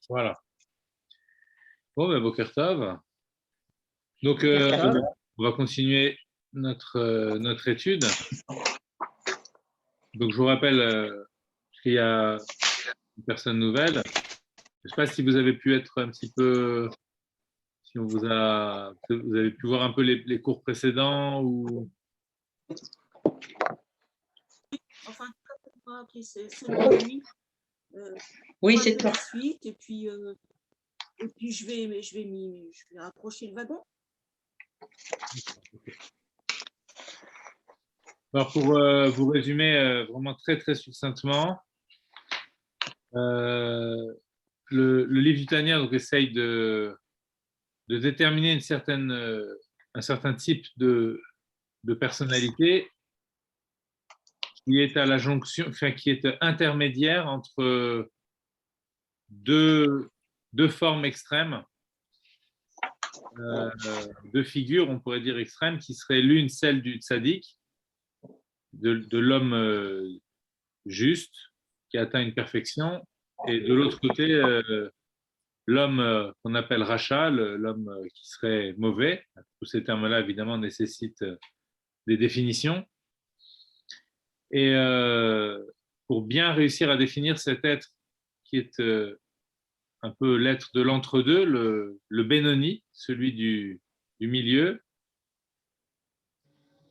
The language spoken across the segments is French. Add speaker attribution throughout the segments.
Speaker 1: Voilà. Bon, ben, Boker Tov. Donc, on va continuer notre étude. Donc, je vous rappelle qu'il y a une personne nouvelle. Je ne sais pas si vous avez pu être un petit peu, si on vous avez pu voir un peu les cours précédents ou.
Speaker 2: Enfin, après, c'est mon ami.
Speaker 3: Oui, c'est toi.
Speaker 2: La suite, et puis je vais raccrocher le wagon.
Speaker 1: Alors, pour vous résumer vraiment très, très succinctement, le livre du Tanya donc, essaye de déterminer un certain type de personnalité qui est à la jonction, enfin, qui est intermédiaire entre deux formes extrêmes, deux figures, on pourrait dire extrêmes, qui seraient l'une celle du tzaddik, de l'homme juste, qui atteint une perfection, et de l'autre côté, l'homme qu'on appelle Racha, l'homme qui serait mauvais. Tous ces termes-là, évidemment, nécessitent des définitions. Et pour bien réussir à définir cet être qui est un peu l'être de l'entre-deux, le Benoni, celui du milieu.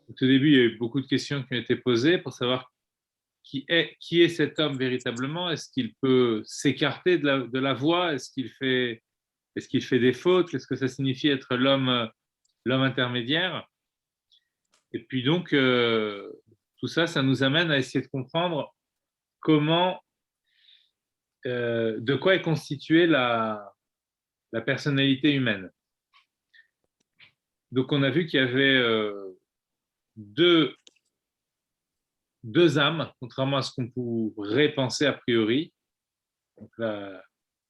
Speaker 1: Au tout début, il y a eu beaucoup de questions qui ont été posées pour savoir qui est cet homme véritablement. Est-ce qu'il peut s'écarter de la voie? Est-ce qu'il fait des fautes? Qu'est-ce que ça signifie être l'homme intermédiaire? Et puis donc, tout ça, ça nous amène à essayer de comprendre comment, de quoi est constituée la personnalité humaine. Donc, on a vu qu'il y avait deux âmes, contrairement à ce qu'on pourrait penser a priori. Donc,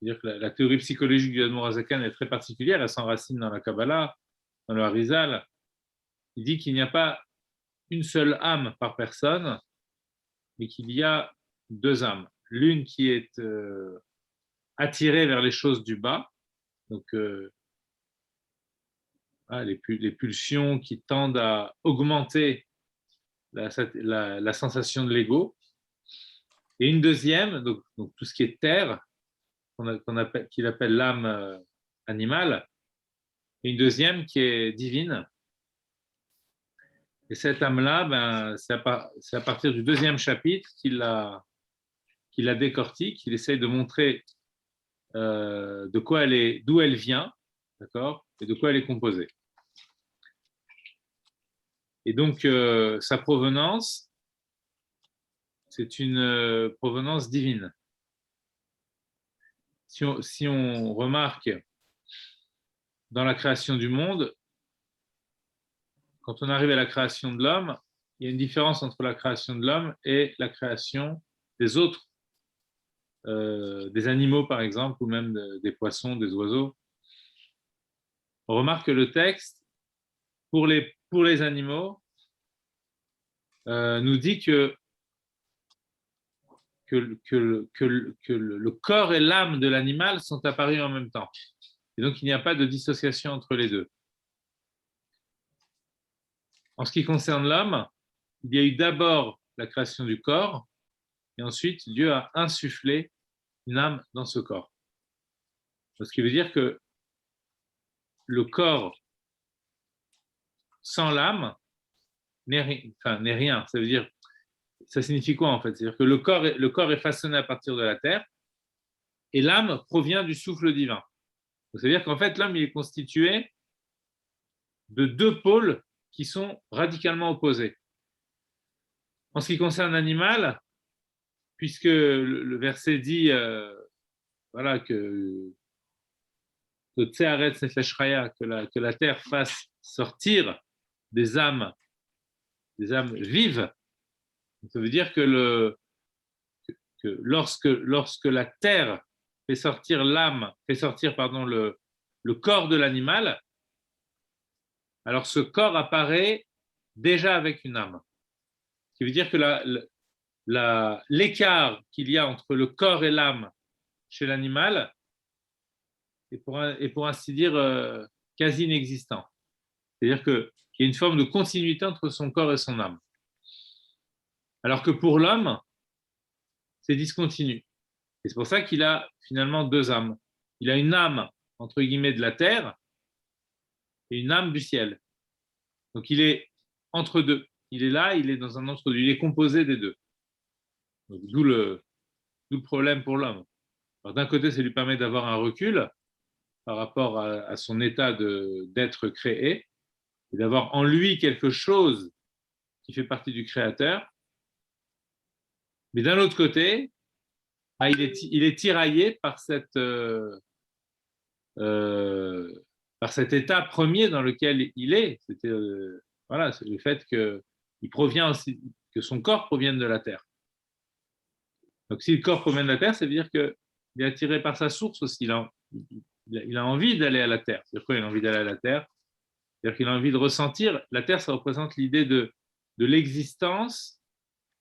Speaker 1: dire que la théorie psychologique du Admor Hazakan est très particulière, elle s'enracine dans la Kabbalah, dans le Harizal. Il dit qu'il n'y a pas une seule âme par personne, mais qu'il y a deux âmes. L'une qui est attirée vers les choses du bas, donc les pulsions qui tendent à augmenter la sensation de l'ego. Et une deuxième, donc tout ce qui est terre, qu'il appelle l'âme animale, et une deuxième qui est divine. Et cette âme-là, ben, c'est à partir du deuxième chapitre qu'il la décortique, qu'il essaye de montrer d'où elle vient, d'accord, et de quoi elle est composée. Et donc, sa provenance, c'est une provenance divine. Si on remarque dans la création du monde, quand on arrive à la création de l'homme, il y a une différence entre la création de l'homme et la création des autres, des animaux par exemple, ou même des poissons, des oiseaux. On remarque que le texte, pour les animaux, nous dit que le corps et l'âme de l'animal sont apparus en même temps. Et donc, il n'y a pas de dissociation entre les deux. En ce qui concerne l'homme, il y a eu d'abord la création du corps, et ensuite, Dieu a insufflé une âme dans ce corps. Ce qui veut dire que le corps sans l'âme n'est rien. Ça veut dire, ça signifie quoi en fait? C'est-à-dire que le corps est façonné à partir de la terre, et l'âme provient du souffle divin. C'est-à-dire qu'en fait, l'homme il est constitué de deux pôles qui sont radicalement opposés. En ce qui concerne l'animal, puisque le verset dit voilà, que que la terre fasse sortir des âmes vives, ça veut dire que lorsque la terre fait sortir le corps de l'animal, alors ce corps apparaît déjà avec une âme. Ce qui veut dire que l'écart qu'il y a entre le corps et l'âme chez l'animal et pour ainsi dire quasi inexistant. C'est-à-dire qu'il y a une forme de continuité entre son corps et son âme. Alors que pour l'homme, c'est discontinu. Et c'est pour ça qu'il a finalement deux âmes. Il a une âme, entre guillemets, de la terre et une âme du ciel. Donc il est entre deux. Il est là, il est dans un entre-deux. Il est composé des deux. D'où le problème pour l'homme. D'un côté, ça lui permet d'avoir un recul par rapport à son état d'être créé et d'avoir en lui quelque chose qui fait partie du Créateur. Mais d'un autre côté, il est tiraillé par par cet état premier dans lequel il est. Voilà, c'est le fait qu'il provient aussi, que son corps provienne de la terre. Donc, si le corps provient de la terre, ça veut dire qu'il est attiré par sa source aussi. Il a envie d'aller à la terre. C'est quoi, il a envie d'aller à la terre? C'est-à-dire qu'il a envie de ressentir. La terre, ça représente l'idée de l'existence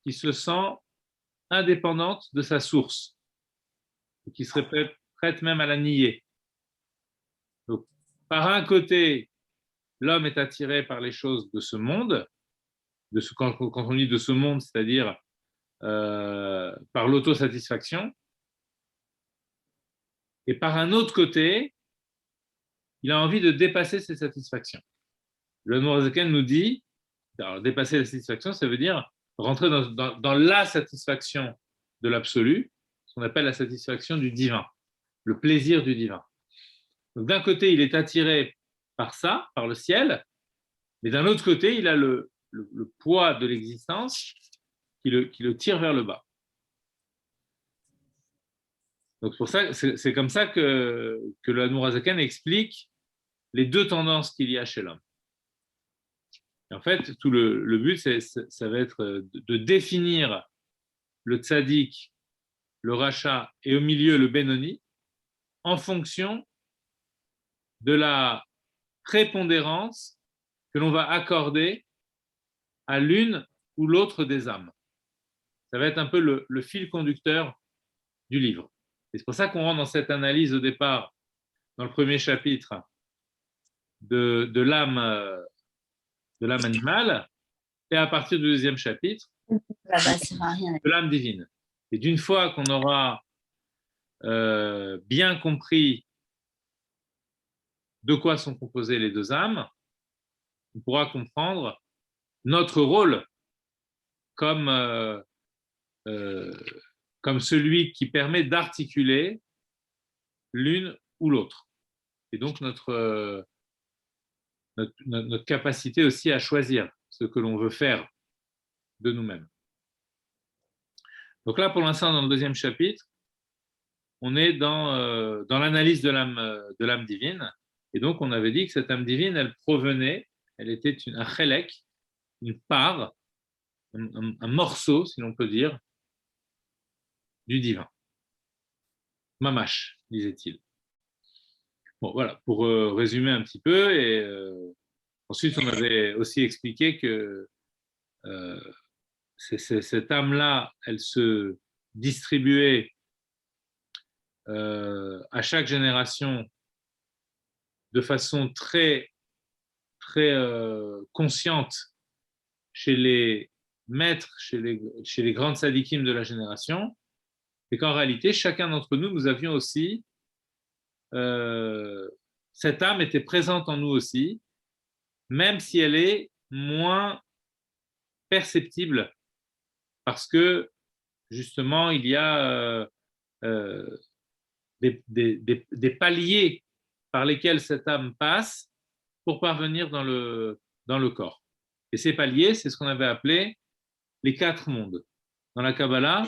Speaker 1: qui se sent indépendante de sa source, qui serait prête même à la nier. Donc, par un côté, l'homme est attiré par les choses de ce monde, quand on dit de ce monde, c'est-à-dire par l'autosatisfaction. Et par un autre côté, il a envie de dépasser ses satisfactions. Le Nourazaken nous dit, alors, dépasser la satisfaction, ça veut dire rentrer dans la satisfaction de l'absolu, ce qu'on appelle la satisfaction du divin, le plaisir du divin. Donc d'un côté, il est attiré par ça, par le ciel, mais d'un autre côté, il a le poids de l'existence qui le tire vers le bas. Donc pour ça, c'est comme ça que le Nourazaken explique les deux tendances qu'il y a chez l'homme. Et en fait, tout le but, ça va être de définir le tzaddik, le rachat et au milieu le Benoni en fonction de la prépondérance que l'on va accorder à l'une ou l'autre des âmes. Ça va être un peu le fil conducteur du livre. Et c'est pour ça qu'on rentre dans cette analyse au départ, dans le premier chapitre, de l'âme animale, et à partir du deuxième chapitre, de l'âme divine. Et d'une fois qu'on aura bien compris de quoi sont composées les deux âmes, on pourra comprendre notre rôle comme celui qui permet d'articuler l'une ou l'autre. Et donc notre capacité aussi à choisir ce que l'on veut faire de nous-mêmes. Donc là, pour l'instant, dans le deuxième chapitre, on est dans l'analyse de l'âme divine. Et donc, on avait dit que cette âme divine, elle était un chelek, une part, un morceau, si l'on peut dire, du divin. Mamash, disait-il. Bon, voilà, pour résumer un petit peu. Et ensuite, on avait aussi expliqué que cette âme-là, elle se distribuait à chaque génération de façon très, très consciente chez les maîtres, chez les grandes sadikim de la génération, et qu'en réalité, chacun d'entre nous, nous avions aussi, cette âme était présente en nous aussi, même si elle est moins perceptible, parce que justement, il y a des paliers par lesquels cette âme passe pour parvenir dans le corps. Et ces paliers, c'est ce qu'on avait appelé les 4 mondes. Dans la Kabbalah,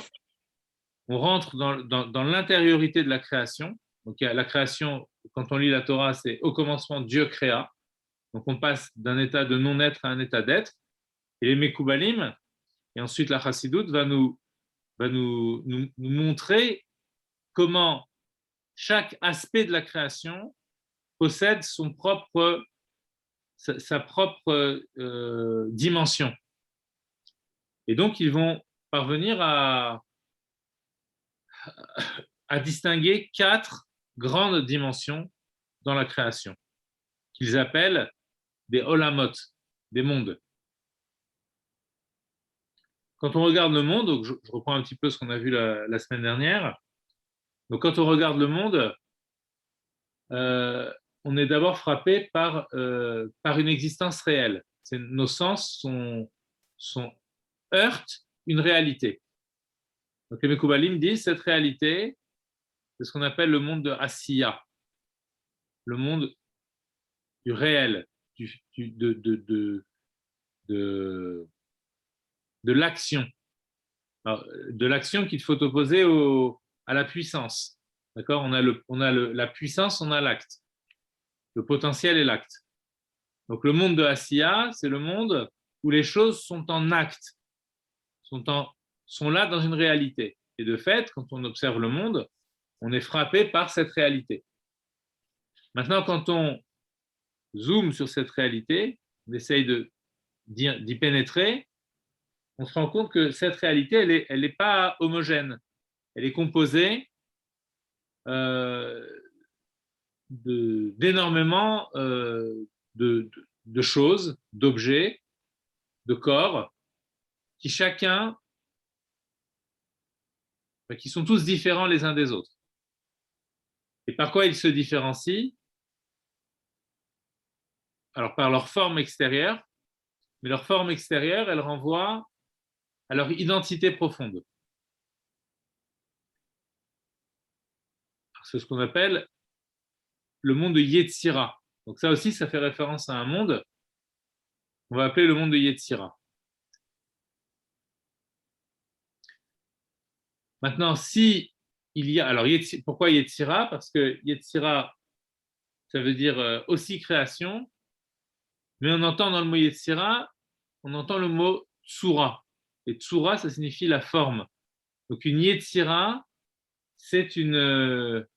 Speaker 1: on rentre dans l'intériorité de la création. Donc, la création, quand on lit la Torah, c'est au commencement, Dieu créa. Donc, on passe d'un état de non-être à un état d'être. Et les Mekoubalim, et ensuite la Chassidoute, va nous montrer comment chaque aspect de la création possède sa propre dimension. Et donc, ils vont parvenir à distinguer 4 grandes dimensions dans la création, qu'ils appellent des olamot, des mondes. Quand on regarde le monde, donc je reprends un petit peu ce qu'on a vu la semaine dernière, donc quand on regarde le monde, on est d'abord frappé par une existence réelle. Nos sens heurtent une réalité. Donc les Mekoubalim disent cette réalité, c'est ce qu'on appelle le monde de Asiya, le monde du réel, de l'action. Alors, de l'action qu'il faut opposer à la puissance. D'accord? On a la puissance, on a l'acte. Le potentiel et l'acte. Donc le monde de Asiya, c'est le monde où les choses sont en acte, sont là dans une réalité. Et de fait, quand on observe le monde, on est frappé par cette réalité. Maintenant, quand on zoome sur cette réalité, on essaye d'y pénétrer, on se rend compte que cette réalité, elle n'est pas homogène. Elle est composée d'énormément de choses, d'objets, de corps, qui sont tous différents les uns des autres. Et par quoi ils se différencient? Alors par leur forme extérieure, mais leur forme extérieure, elle renvoie à leur identité profonde. C'est ce qu'on appelle le monde de Yetzira. Donc ça aussi, ça fait référence à un monde qu'on va appeler le monde de Yetzira. Maintenant, si il y a... Alors, pourquoi Yetzira? Parce que Yetzira, ça veut dire aussi création, mais on entend dans le mot Yetzira, on entend le mot Tsura. Et Tsura, ça signifie la forme. Donc, une Yetzira, c'est une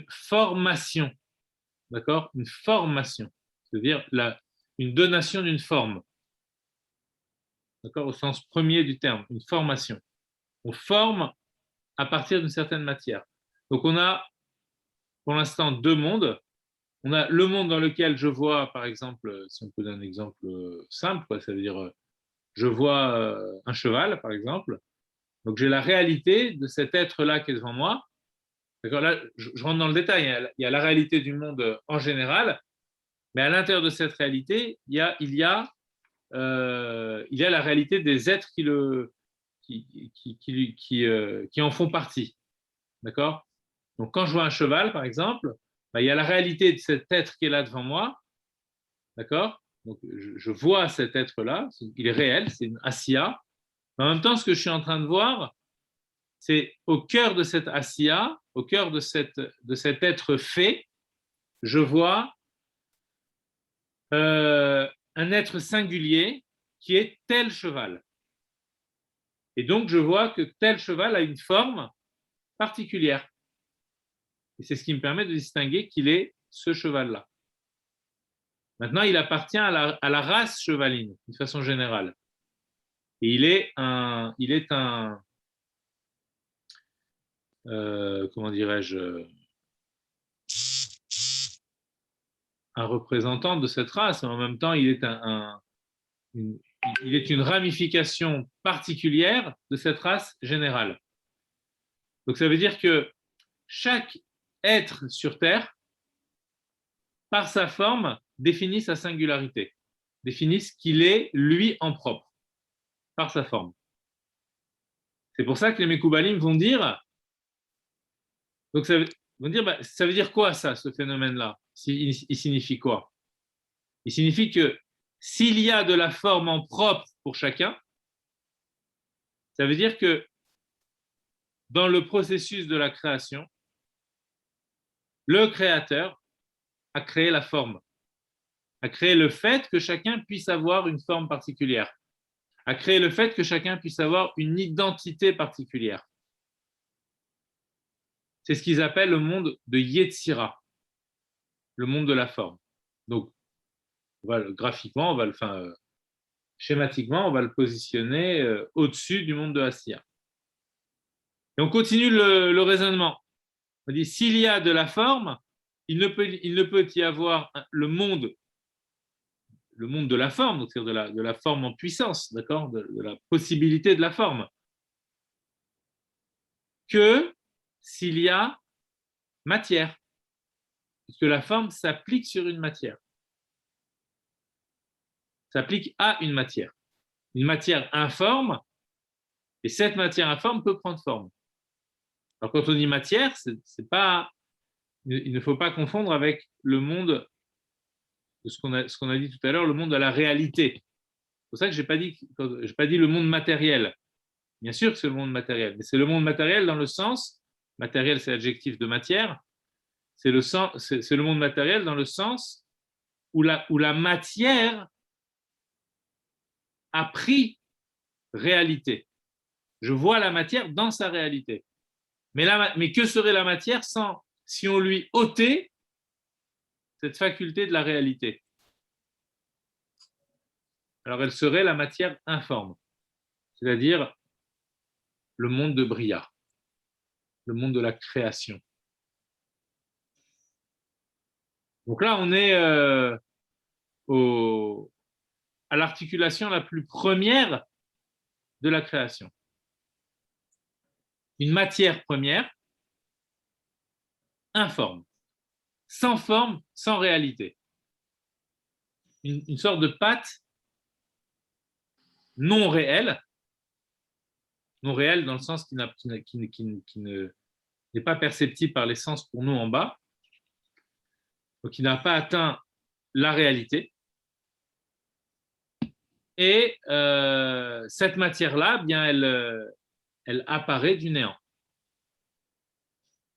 Speaker 1: formation. D'accord? Une formation. C'est-à-dire une donation d'une forme. D'accord? Au sens premier du terme, une formation. On forme à partir d'une certaine matière. Donc, on a pour l'instant deux mondes. On a le monde dans lequel je vois, par exemple, si on peut donner un exemple simple, ça veut dire je vois un cheval, par exemple. Donc, j'ai la réalité de cet être-là qui est devant moi. D'accord, là, je rentre dans le détail. Il y a la réalité du monde en général, mais à l'intérieur de cette réalité, il y a la réalité des êtres qui en font partie. D'accord? Donc, quand je vois un cheval, par exemple, il y a la réalité de cet être qui est là devant moi. D'accord? Donc, je vois cet être-là, il est réel, c'est une Asiya. En même temps, ce que je suis en train de voir, c'est au cœur de cette Asiya, au cœur de cet être fait, je vois un être singulier qui est tel cheval. Et donc, je vois que tel cheval a une forme particulière. Et c'est ce qui me permet de distinguer qu'il est ce cheval-là. Maintenant, il appartient à la race chevaline, d'une façon générale. Et il est un comment dirais-je, un représentant de cette race. En même temps, il est une ramification particulière de cette race générale. Donc, ça veut dire que chaque être sur Terre, par sa forme, définit sa singularité, définit ce qu'il est, lui, en propre, par sa forme. C'est pour ça que les Mekoubalim vont dire, donc ça veut dire quoi ça, ce phénomène-là? Il signifie quoi? Il signifie que s'il y a de la forme en propre pour chacun, ça veut dire que dans le processus de la création, le créateur a créé la forme, a créé le fait que chacun puisse avoir une forme particulière, a créé le fait que chacun puisse avoir une identité particulière. C'est ce qu'ils appellent le monde de Yetzira, le monde de la forme. Donc, graphiquement, schématiquement, on va le positionner au-dessus du monde de Asiya. Et on continue le raisonnement. On dit s'il y a de la forme, il ne peut y avoir le monde de la forme, donc c'est-à-dire de la forme en puissance, d'accord, de la possibilité de la forme, que s'il y a matière, puisque la forme s'applique sur une matière, s'applique à une matière informe, et cette matière informe peut prendre forme. Alors quand on dit matière, c'est pas, il ne faut pas confondre avec le monde de ce qu'on a dit tout à l'heure, le monde de la réalité. C'est pour ça que je n'ai pas dit le monde matériel. Bien sûr que c'est le monde matériel, mais c'est le monde matériel dans le sens, matériel c'est l'adjectif de matière, c'est le monde matériel dans le sens où la matière a pris réalité. Je vois la matière dans sa réalité. Mais que serait la matière si on lui ôtait cette faculté de la réalité? Alors elle serait la matière informe, c'est-à-dire le monde de Bria, le monde de la création. Donc là, on est à l'articulation la plus première de la création. Une matière première, informe, sans forme, sans réalité. Une sorte de pâte non réelle dans le sens qui n'est pas perceptible par les sens pour nous en bas, donc qui n'a pas atteint la réalité. Et cette matière-là, bien, elle apparaît du néant.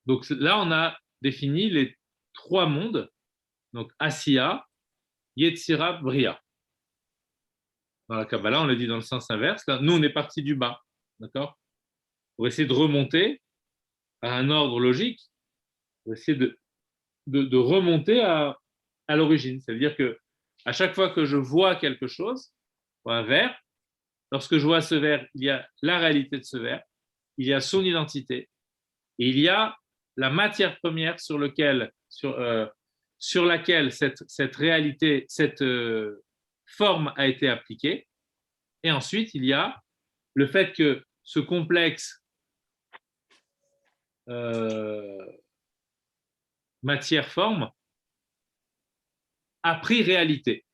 Speaker 1: Donc là, on a défini les trois mondes, donc Asiya, Yetzira, Bria. Dans la Kabbalah, on le dit dans le sens inverse. Là, nous, on est parti du bas, d'accord? Pour essayer de remonter à un ordre logique, pour essayer de remonter à l'origine. C'est-à-dire que à chaque fois que je vois quelque chose, un verre, lorsque je vois ce verre, il y a la réalité de ce verre, il y a son identité, et il y a la matière première sur laquelle cette réalité, cette forme a été appliquée. Et ensuite, il y a le fait que ce complexe matière-forme a pris réalité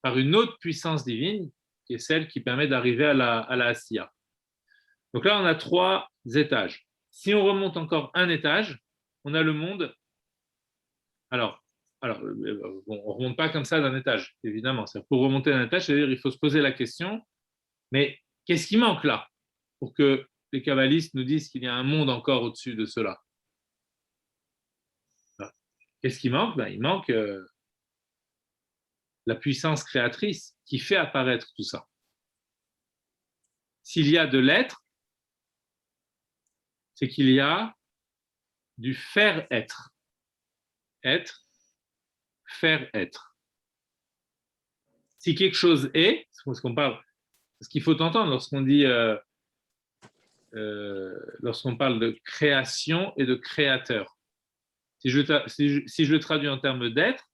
Speaker 1: par une autre puissance divine qui est celle qui permet d'arriver à la Asiya. Donc là, on a trois étages. Si on remonte encore un étage, on a le monde. Alors on ne remonte pas comme ça d'un étage, évidemment. Pour remonter d'un étage, c'est-à-dire qu'il faut se poser la question, mais qu'est-ce qui manque là pour que les kabbalistes nous disent qu'il y a un monde encore au-dessus de cela? Qu'est-ce qui manque? Il manque la puissance créatrice qui fait apparaître tout ça. S'il y a de l'être, c'est qu'il y a du faire être. Être, faire être. Si quelque chose est, ce qu'il faut entendre lorsqu'on dit, lorsqu'on parle de création et de créateur. Si je le traduis en termes d'être,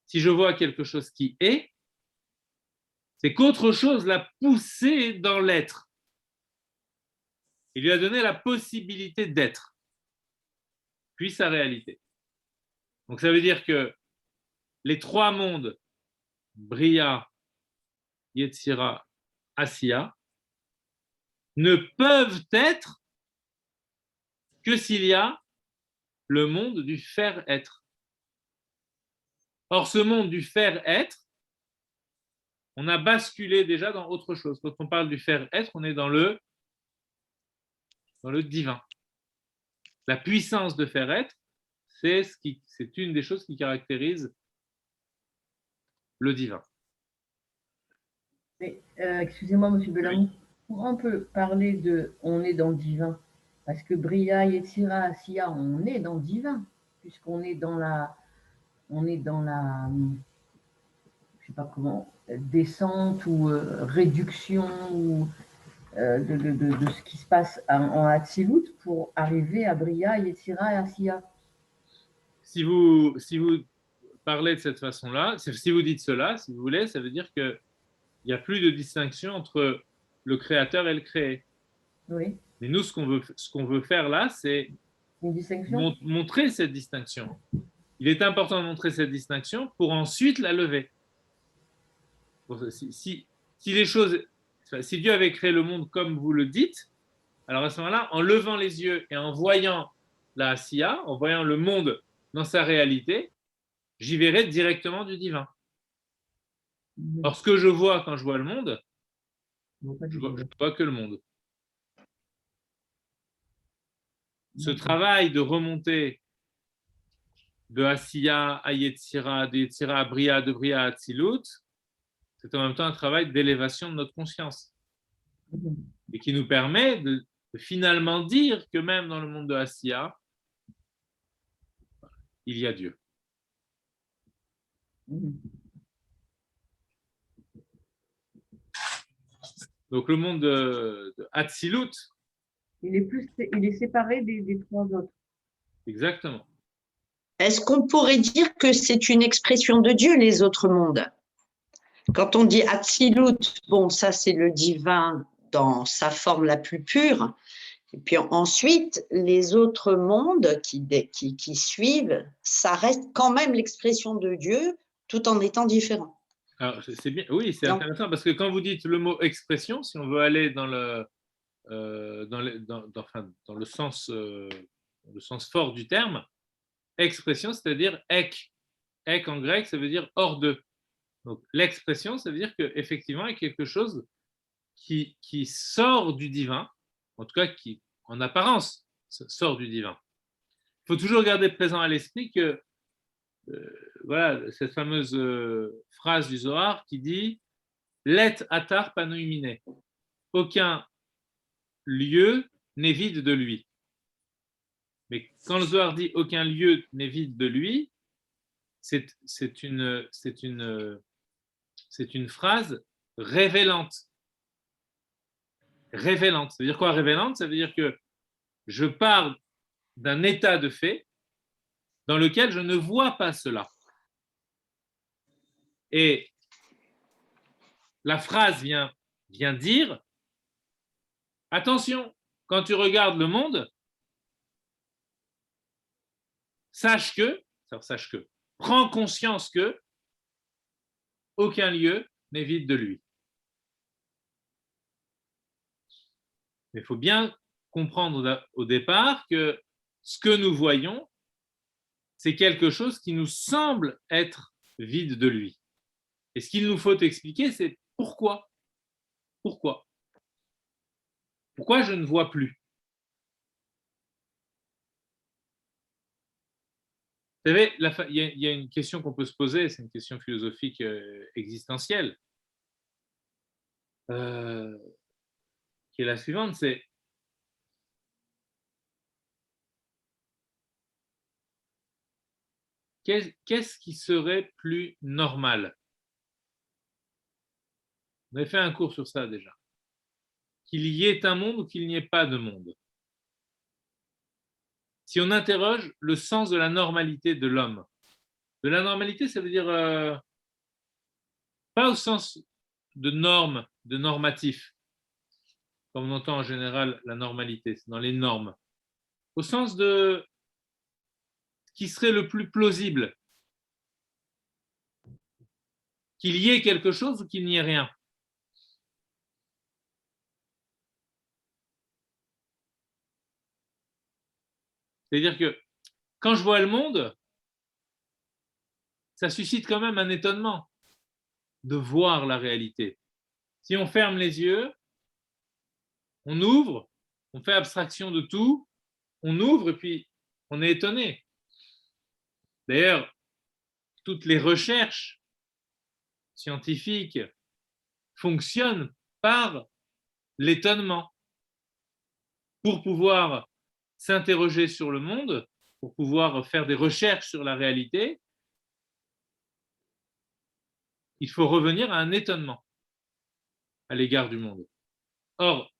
Speaker 1: si je vois quelque chose qui est, c'est qu'autre chose l'a poussé dans l'être. Il lui a donné la possibilité d'être, puis sa réalité. Donc ça veut dire que les trois mondes, Bria, Yetzira, Asiya, ne peuvent être que s'il y a le monde du faire-être. Or, ce monde du faire-être, on a basculé déjà dans autre chose. Quand on parle du faire-être, on est dans le divin. La puissance de faire-être, c'est une des choses qui caractérise le divin.
Speaker 3: Mais, excusez-moi, M. Bellamou, pourquoi on peut parler de « on est dans le divin » parce que Bria, Yetzira, Asiya, on est dans le divin, puisqu'on est dans la, je sais pas comment, descente ou réduction ou de ce qui se passe en Hatzilut pour arriver à Bria, Yetzira et Asiya.
Speaker 1: Si vous parlez de cette façon-là, si vous dites cela, si vous voulez, ça veut dire qu'il n'y a plus de distinction entre le créateur et le créé.
Speaker 3: Oui.
Speaker 1: Mais nous, ce qu'on veut faire là, c'est
Speaker 3: Une distinction.
Speaker 1: Montrer cette distinction. Il est important de montrer cette distinction pour ensuite la lever. Si les choses, si Dieu avait créé le monde comme vous le dites, alors à ce moment-là, en levant les yeux et en voyant la Asiya, en voyant le monde dans sa réalité, j'y verrai directement du divin. Or, ce que je vois quand je vois le monde, je vois que le monde. Ce travail de remonter de Asiya à Yetzira, de Yetzira à Bria, de Bria à Atzilut, c'est en même temps un travail d'élévation de notre conscience et qui nous permet de finalement dire que même dans le monde de Asiya, il y a Dieu. Donc le monde de Atzilut,
Speaker 3: il est séparé des trois autres.
Speaker 1: Exactement.
Speaker 4: Est-ce qu'on pourrait dire que c'est une expression de Dieu, les autres mondes? Quand on dit Atzilut, bon, ça c'est le divin dans sa forme la plus pure. Et puis ensuite, les autres mondes qui suivent, ça reste quand même l'expression de Dieu, tout en étant différent.
Speaker 1: Alors, c'est bien, oui, c'est intéressant parce que quand vous dites le mot expression, si on veut aller dans le sens fort du terme, expression, c'est-à-dire ek. Ek en grec, ça veut dire hors de. Donc l'expression, ça veut dire qu'effectivement, il y a quelque chose qui sort du divin, en tout cas qui, en apparence, sort du divin. Il faut toujours garder présent à l'esprit que voilà, cette fameuse phrase du Zohar qui dit « Let atar panoimine » aucun lieu n'est vide de lui. Mais quand le Zohar dit « aucun lieu n'est vide de lui », c'est une phrase révélante. Révélante. Ça veut dire quoi révélante? Ça veut dire que je parle d'un état de fait dans lequel je ne vois pas cela. Et la phrase vient dire attention, quand tu regardes le monde, sache que, prends conscience que aucun lieu n'est vide de lui. Mais il faut bien comprendre au départ que ce que nous voyons, c'est quelque chose qui nous semble être vide de lui. Et ce qu'il nous faut expliquer, c'est pourquoi. Pourquoi je ne vois plus? Vous savez, il y a une question qu'on peut se poser, c'est une question philosophique existentielle, qui est la suivante, c'est qu'est-ce qui serait plus normal? On avait fait un cours sur ça déjà. Qu'il y ait un monde ou qu'il n'y ait pas de monde. Si on interroge le sens de la normalité de l'homme, de la normalité, ça veut dire pas au sens de norme, de normatif, comme on entend en général la normalité, c'est dans les normes, au sens de ce qui serait le plus plausible, qu'il y ait quelque chose ou qu'il n'y ait rien. C'est-à-dire que quand je vois le monde, ça suscite quand même un étonnement de voir la réalité. Si on ferme les yeux, on ouvre, on fait abstraction de tout, on ouvre et puis on est étonné. D'ailleurs, toutes les recherches scientifiques fonctionnent par l'étonnement. Pour pouvoir s'interroger sur le monde, pour pouvoir faire des recherches sur la réalité, il faut revenir à un étonnement à l'égard du monde. Or,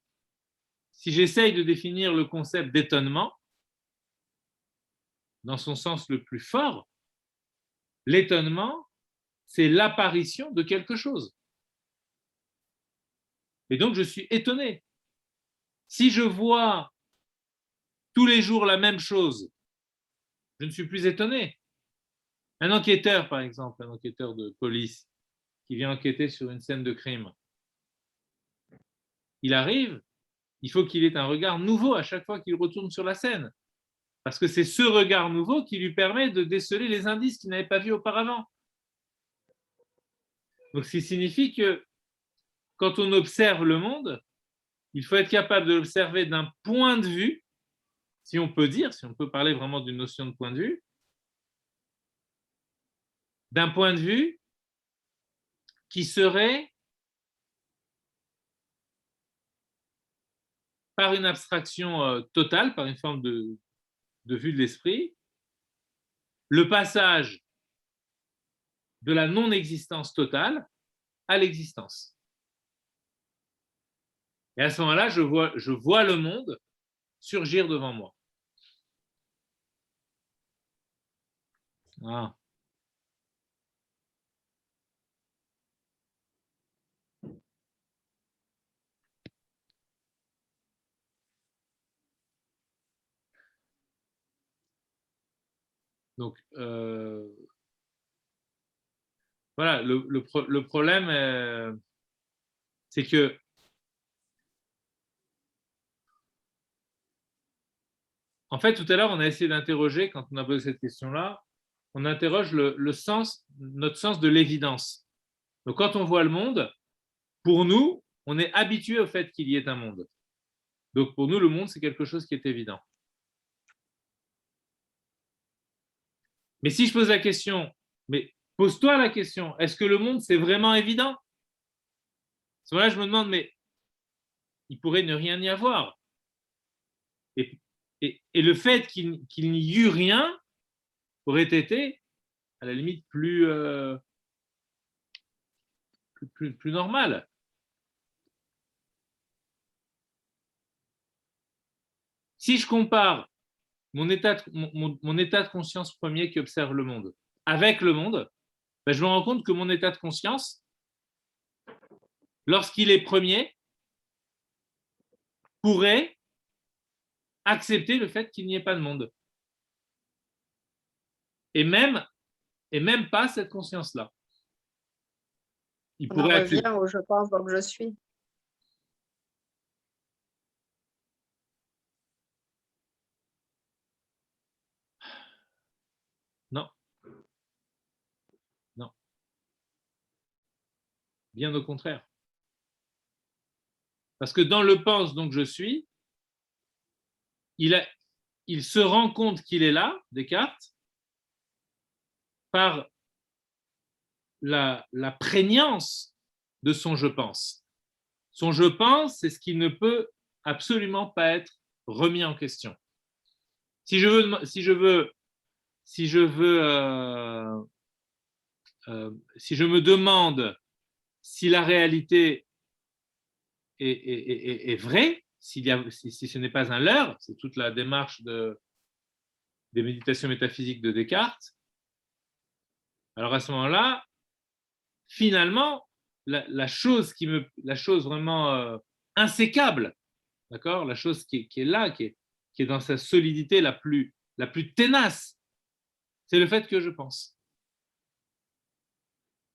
Speaker 1: si j'essaye de définir le concept d'étonnement, dans son sens le plus fort, l'étonnement, c'est l'apparition de quelque chose. Et donc, je suis étonné. Si je vois tous les jours la même chose, je ne suis plus étonné. Un enquêteur, par exemple, un enquêteur de police qui vient enquêter sur une scène de crime, il arrive, il faut qu'il ait un regard nouveau à chaque fois qu'il retourne sur la scène. Parce que c'est ce regard nouveau qui lui permet de déceler les indices qu'il n'avait pas vus auparavant. Donc, ce qui signifie que quand on observe le monde, il faut être capable de l'observer d'un point de vue, si on peut dire, si on peut parler vraiment d'une notion de point de vue, d'un point de vue qui serait, par une abstraction totale, par une forme de vue de l'esprit, le passage de la non-existence totale à l'existence. Et à ce moment-là, je vois le monde surgir devant moi. Ah. Donc, voilà, le problème, c'est que en fait, tout à l'heure, on a essayé d'interroger, quand on a posé cette question-là, on interroge notre sens de l'évidence. Donc, quand on voit le monde, pour nous, on est habitué au fait qu'il y ait un monde. Donc, pour nous, le monde, c'est quelque chose qui est évident. Mais si je pose la question, mais pose-toi la question, est-ce que le monde, c'est vraiment évident? À ce moment-là, je me demande, mais il pourrait ne rien y avoir. Et le fait qu'il n'y eût rien aurait été, à la limite, plus normal. Si je compare mon état de conscience premier qui observe le monde avec le monde, ben je me rends compte que mon état de conscience, lorsqu'il est premier, pourrait accepter le fait qu'il n'y ait pas de monde. Et même pas cette conscience-là. Il
Speaker 5: On en
Speaker 1: pourrait
Speaker 5: revient où je pense donc je suis.
Speaker 1: Non. Non. Bien au contraire. Parce que dans le pense donc je suis, il se rend compte qu'il est là, Descartes, par la prégnance de son je pense. Son je pense, c'est ce qui ne peut absolument pas être remis en question. Si je me demande si la réalité est vraie, si ce n'est pas un leurre, c'est toute la démarche des méditations métaphysiques de Descartes, alors à ce moment-là, finalement, la chose vraiment insécable, d'accord, la chose qui est là, qui est dans sa solidité la plus tenace, c'est le fait que je pense.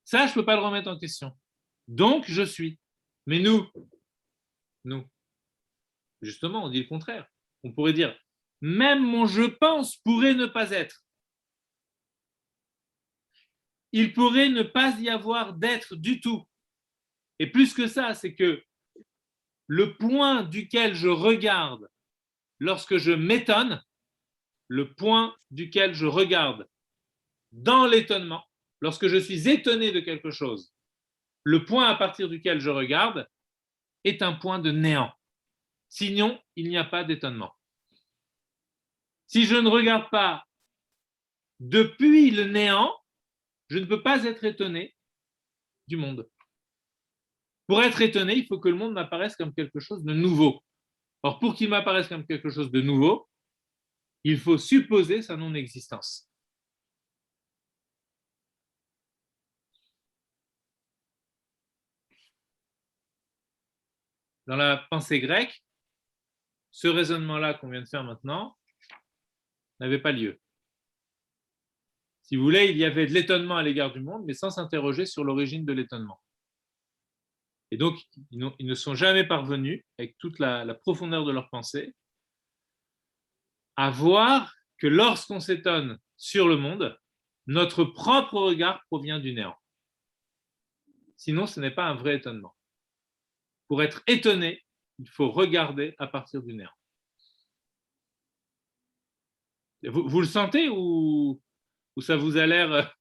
Speaker 1: Ça, je ne peux pas le remettre en question. Donc, je suis. Mais nous, justement, on dit le contraire. On pourrait dire, même mon je pense pourrait ne pas être. Il pourrait ne pas y avoir d'être du tout. Et plus que ça, c'est que le point duquel je regarde lorsque je m'étonne, le point duquel je regarde dans l'étonnement, lorsque je suis étonné de quelque chose, le point à partir duquel je regarde est un point de néant. Sinon, il n'y a pas d'étonnement. Si je ne regarde pas depuis le néant, je ne peux pas être étonné du monde. Pour être étonné, il faut que le monde m'apparaisse comme quelque chose de nouveau. Or, pour qu'il m'apparaisse comme quelque chose de nouveau, il faut supposer sa non-existence. Dans la pensée grecque, ce raisonnement-là qu'on vient de faire maintenant n'avait pas lieu. Si vous voulez, il y avait de l'étonnement à l'égard du monde, mais sans s'interroger sur l'origine de l'étonnement. Et donc, ils ne sont jamais parvenus, avec toute la profondeur de leur pensée, à voir que lorsqu'on s'étonne sur le monde, notre propre regard provient du néant. Sinon, ce n'est pas un vrai étonnement. Pour être étonné, il faut regarder à partir du néant. Vous le sentez ou ça vous a l'air...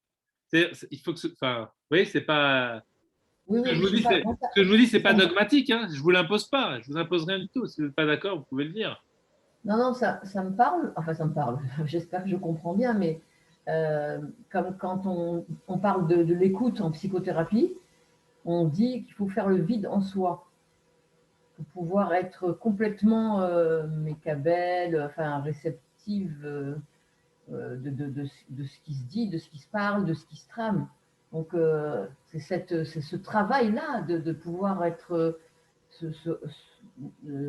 Speaker 1: il faut que enfin, vous voyez, c'est pas...
Speaker 3: Oui,
Speaker 1: Ce que
Speaker 3: oui,
Speaker 1: je vous dis,
Speaker 3: ça-
Speaker 1: ce que je vous dis, c'est pas dogmatique. Hein. Je vous l'impose pas. Je vous impose rien du tout. Si vous n'êtes pas d'accord, vous pouvez le dire.
Speaker 3: non, non, ça me parle. Enfin, ça me parle. J'espère que je comprends bien, mais comme quand on parle de l'écoute en psychothérapie, on dit qu'il faut faire le vide en soi pour pouvoir être complètement mécabelle, enfin réceptive de ce qui se dit, de ce qui se parle, de ce qui se trame. Donc, c'est ce travail-là de pouvoir être,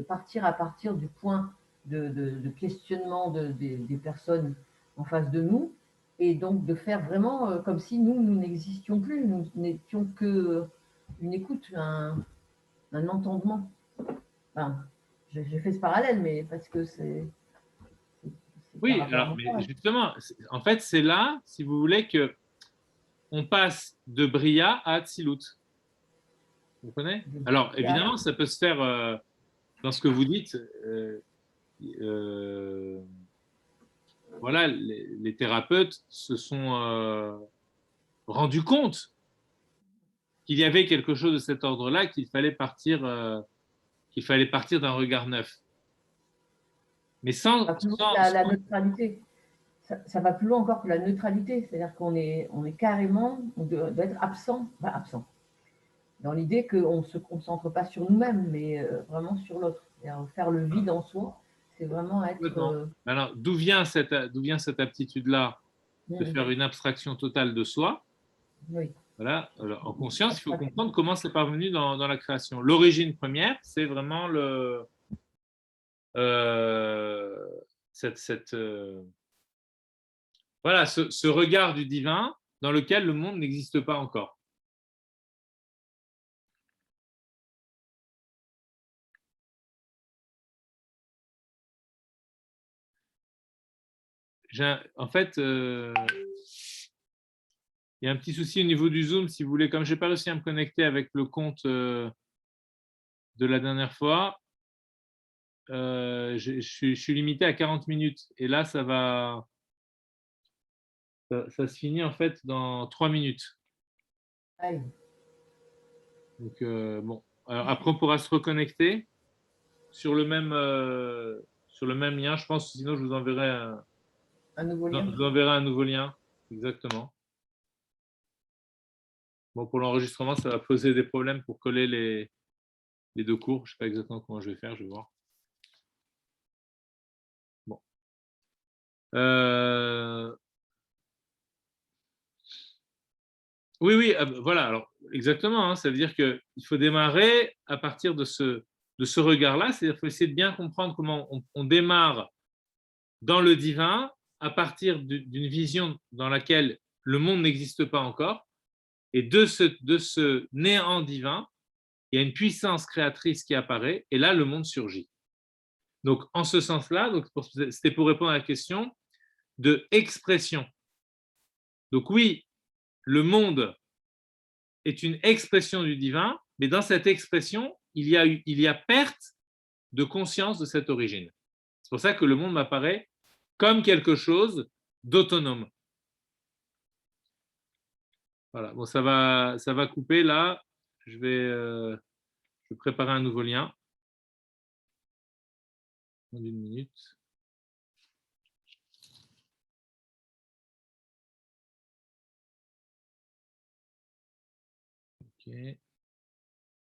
Speaker 3: partir à partir du point de questionnement des personnes en face de nous, et donc de faire vraiment comme si nous n'existions plus, nous n'étions que une écoute, un entendement. Enfin, j'ai fait ce parallèle, mais parce que c'est par
Speaker 1: Oui,
Speaker 3: rapport
Speaker 1: alors,
Speaker 3: à
Speaker 1: mais
Speaker 3: ça.
Speaker 1: justement, en fait, c'est là, si vous voulez, que on passe de Bria à Atzilut. Vous comprenez? Alors, évidemment, ça peut se faire dans ce que vous dites. Euh, voilà, les thérapeutes se sont rendus compte qu'il y avait quelque chose de cet ordre-là, qu'il fallait partir d'un regard neuf. Mais
Speaker 3: Ça va plus loin que la
Speaker 1: sans
Speaker 3: neutralité. Ça va plus loin encore que la neutralité. C'est-à-dire on est carrément, on doit être absent, enfin, absent, dans l'idée qu'on ne se concentre pas sur nous-mêmes, mais vraiment sur l'autre. Faire le vide en soi, c'est vraiment être.
Speaker 1: complètement. Alors, d'où vient cette aptitude-là de faire une abstraction totale de soi?
Speaker 3: Oui.
Speaker 1: Voilà. Alors, en conscience, il faut comprendre comment c'est parvenu dans la création. L'origine première, c'est vraiment euh, cette voilà, ce regard du divin dans lequel le monde n'existe pas encore. En fait, il y a un petit souci au niveau du Zoom, si vous voulez. Comme je n'ai pas réussi à me connecter avec le compte de la dernière fois, je suis limité à 40 minutes. Et là, ça se finit en fait dans 3 minutes.
Speaker 3: Aïe.
Speaker 1: Donc, bon. Alors, après, on pourra se reconnecter sur le même lien. Je pense, sinon, je vous enverrai
Speaker 3: Un nouveau lien.
Speaker 1: je vous enverrai un nouveau lien. Exactement. Bon, pour l'enregistrement, ça va poser des problèmes pour coller les deux cours. Je ne sais pas exactement comment je vais faire, je vais voir. Bon. Oui, oui, voilà. Alors, exactement. Hein, ça veut dire qu'il faut démarrer à partir de ce regard-là. C'est-à-dire qu'il faut essayer de bien comprendre comment on démarre dans le divin à partir d'une vision dans laquelle le monde n'existe pas encore. Et de ce néant divin, il y a une puissance créatrice qui apparaît et là, le monde surgit. Donc, en ce sens-là, c'était pour répondre à la question de expression. Donc oui, le monde est une expression du divin, mais dans cette expression, il y a perte de conscience de cette origine. C'est pour ça que le monde m'apparaît comme quelque chose d'autonome. Voilà, bon, ça va couper là. Je vais préparer un nouveau lien. En une minute. Ok.